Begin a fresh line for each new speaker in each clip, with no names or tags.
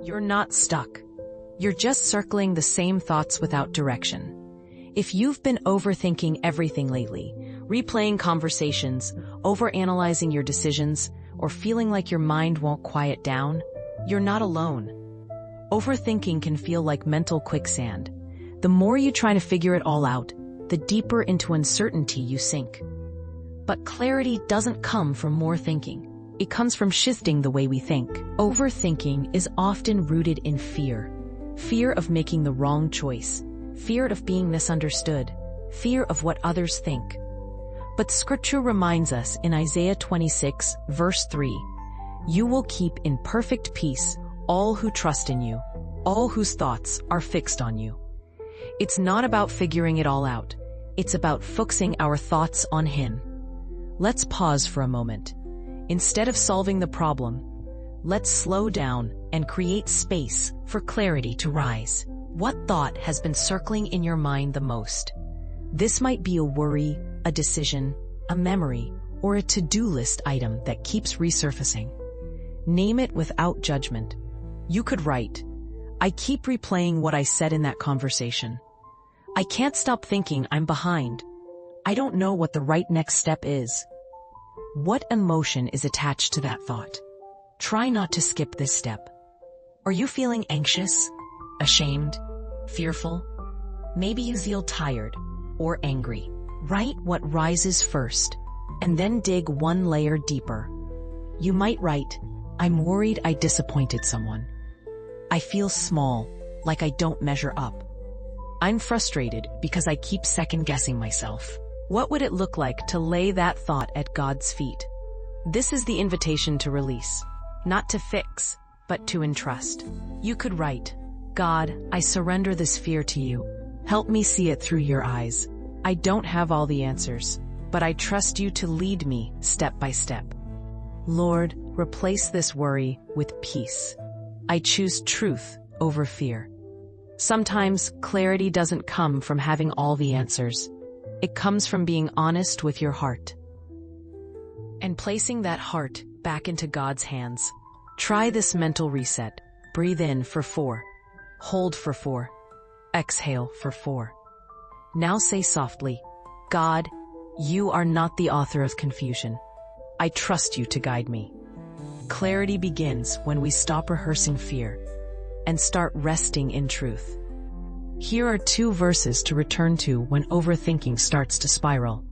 You're not stuck. You're just circling the same thoughts without direction. If you've been overthinking everything lately, replaying conversations, overanalyzing your decisions, or feeling like your mind won't quiet down, you're not alone. Overthinking can feel like mental quicksand. The more you try to figure it all out, the deeper into uncertainty you sink. But clarity doesn't come from more thinking. It comes from shifting the way we think. Overthinking is often rooted in fear. Fear of making the wrong choice. Fear of being misunderstood. Fear of what others think. But Scripture reminds us in Isaiah 26, verse 3, "You will keep in perfect peace all who trust in you, all whose thoughts are fixed on you." It's not about figuring it all out. It's about focusing our thoughts on Him. Let's pause for a moment. Instead of solving the problem, let's slow down and create space for clarity to rise. What thought has been circling in your mind the most? This might be a worry, a decision, a memory, or a to-do list item that keeps resurfacing. Name it without judgment. You could write, "I keep replaying what I said in that conversation. I can't stop thinking I'm behind. I don't know what the right next step is." What emotion is attached to that thought? Try not to skip this step. Are you feeling anxious, ashamed, fearful? Maybe you feel tired or angry. Write what rises first, and then dig one layer deeper. You might write, "I'm worried I disappointed someone. I feel small, like I don't measure up. I'm frustrated because I keep second-guessing myself." What would it look like to lay that thought at God's feet? This is the invitation to release, not to fix, but to entrust. You could write, "God, I surrender this fear to you. Help me see it through your eyes. I don't have all the answers, but I trust you to lead me step by step. Lord, replace this worry with peace. I choose truth over fear." Sometimes clarity doesn't come from having all the answers. It comes from being honest with your heart and placing that heart back into God's hands. Try this mental reset. Breathe in for 4. Hold for 4. Exhale for 4. Now say softly, "God, you are not the author of confusion. I trust you to guide me." Clarity begins when we stop rehearsing fear and start resting in truth. Here are 2 verses to return to when overthinking starts to spiral.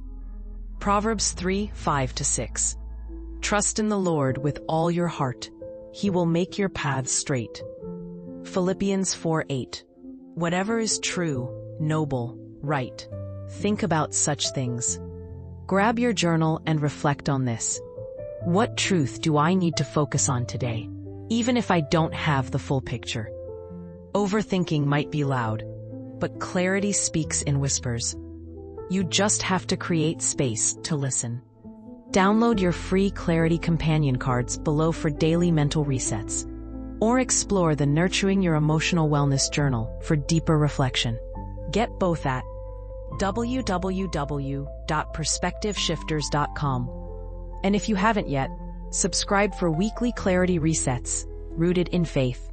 Proverbs 3:5-6. "Trust in the Lord with all your heart. He will make your paths straight." Philippians 4:8. "Whatever is true, noble, right, think about such things." Grab your journal and reflect on this. What truth do I need to focus on today, even if I don't have the full picture? Overthinking might be loud, but clarity speaks in whispers. You just have to create space to listen. Download your free Clarity Companion cards below for daily mental resets, or explore the Nurturing Your Emotional Wellness Journal for deeper reflection. Get both at www.perspectiveshifters.com. And if you haven't yet, subscribe for weekly clarity resets rooted in faith.